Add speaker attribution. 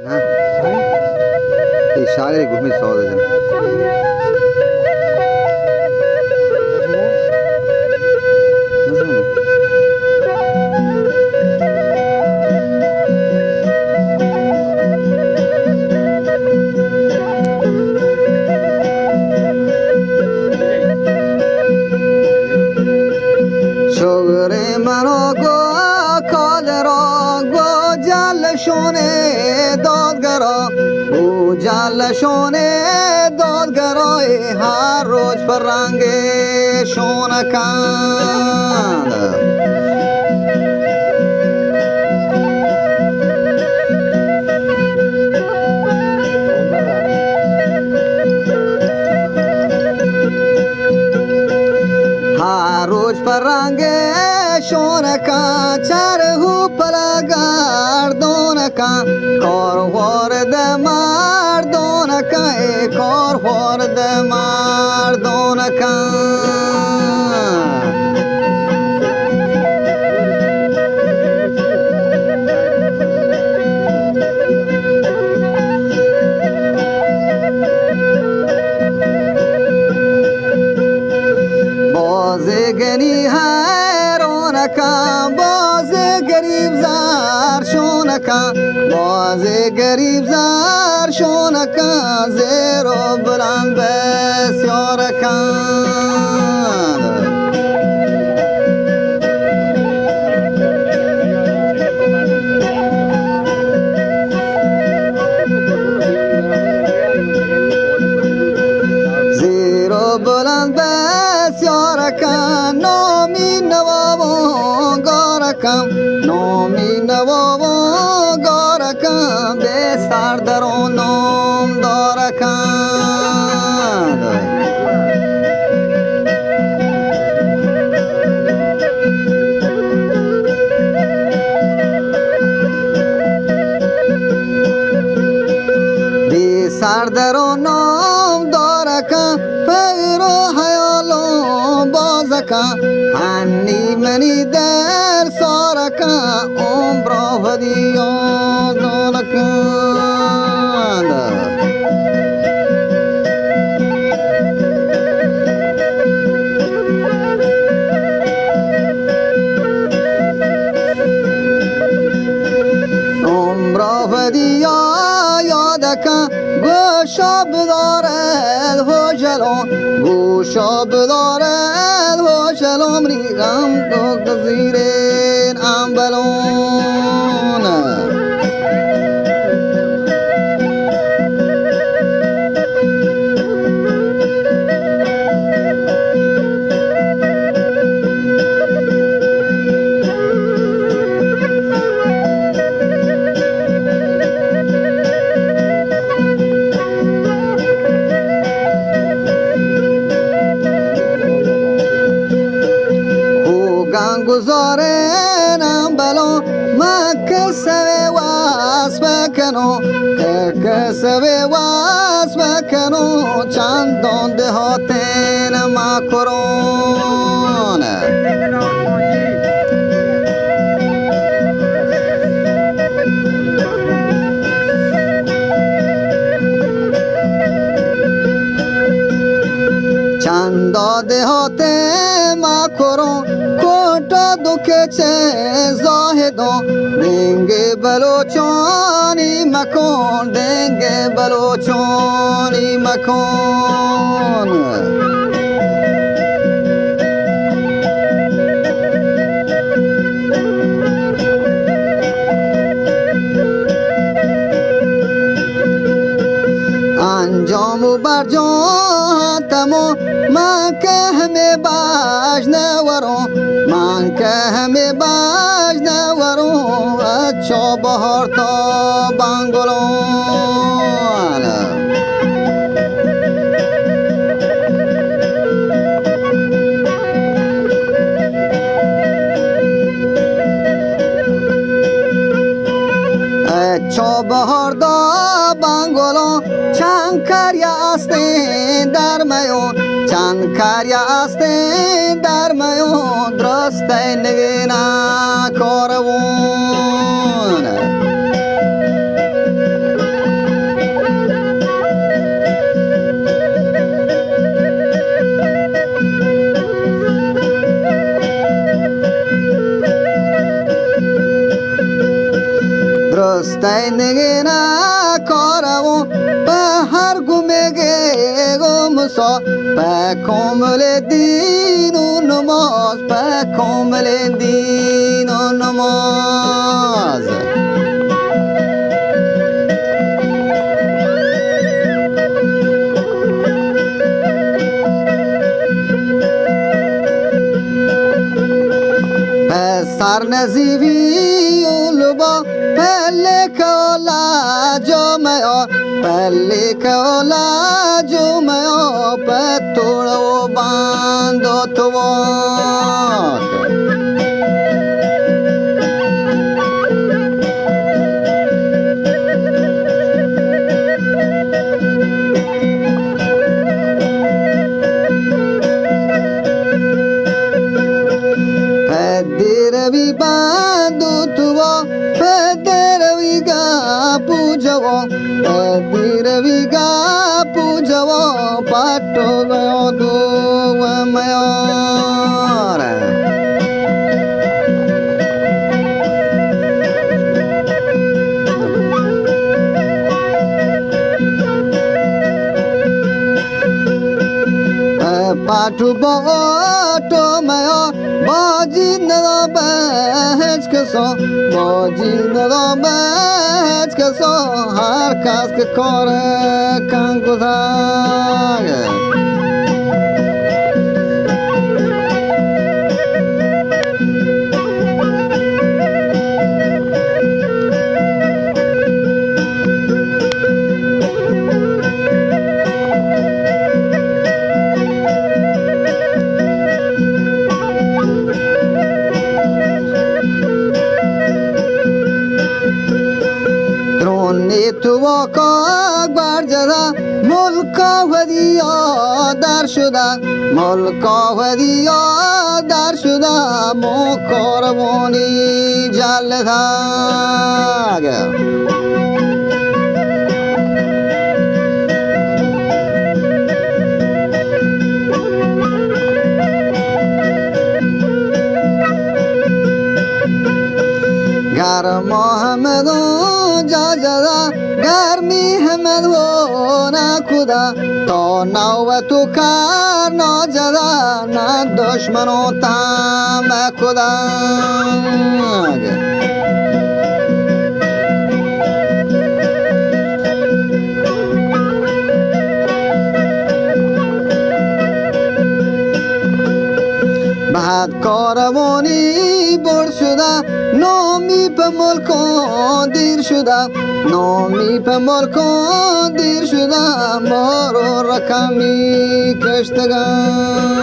Speaker 1: ها এই শাড়ি ঘুমি সহজ আছে শোরে মানো গো কলর গো জাল শোনে দদগর ও জাল শোনে দদগর হার রোজ পরাঙ্গে শোনা কান روز پرنگه شونکا چرهو پلگردونکا کار وارد مردونکا کار وارد مردونکا بازگری هرونکا باز گریب زار شونکا باز گریب زار شونکا زیر و بلند بسیارکا زیر و بلند بسیارکا نامی نوابون گارکم نامی نوابون گارکم به سر درون نام دارکم به سر درون نام دارکم فقر و حیالون بازکم هنی منی در سارکم عمر و دیان دارکم عمر و دیان یادکم گوشا بدارد هوشلون گوشا بدارد هوشلون ریغم تو گزیرین انبلون گزارنم بلو ما کسب واس بکنو کسب واس بکنو چندان دهاتین ما کرون چند دهاته ما کرون کوتا دکچه زاهدو دنگ بلوچانی مکن دنگ بلوچانی مکن انجام و برجاتمو من که همه باش نورم من که همه باش نورم اچا بهار تا بنگلون اچا بهار دا بنگلون چند کریا استین در میون چند کریا استین در میون درسته نگینا کارون نگینا کارو به هر گمگه گمسا به کامل دین و نماز به کامل دین و نماز سر نزیوی اولبا پله کولا جمعه پله کولا جمعه پتوڑ و باندو توک Pedervi bandu tuvo, pedervi ga pujavo, pedervi ga pujavo, patto gayo tu mayor. Patu boto mayor. Baji nada bach kaso, baji nada bach kaso, har kas ke kore kan guzar. تو کا گرجدا ملکا ودیا در شده ملکا ودیا در شده مو کاروانی جلده گر محمد جاجدا گرمی همد و نکودا تا نو تو کار ناجدا نه دشمن و تام کدا بعد کاروانی بر شده نامی په ملکان دیر شده نامی په ملکان دیر شده مارو رقمی کشتگان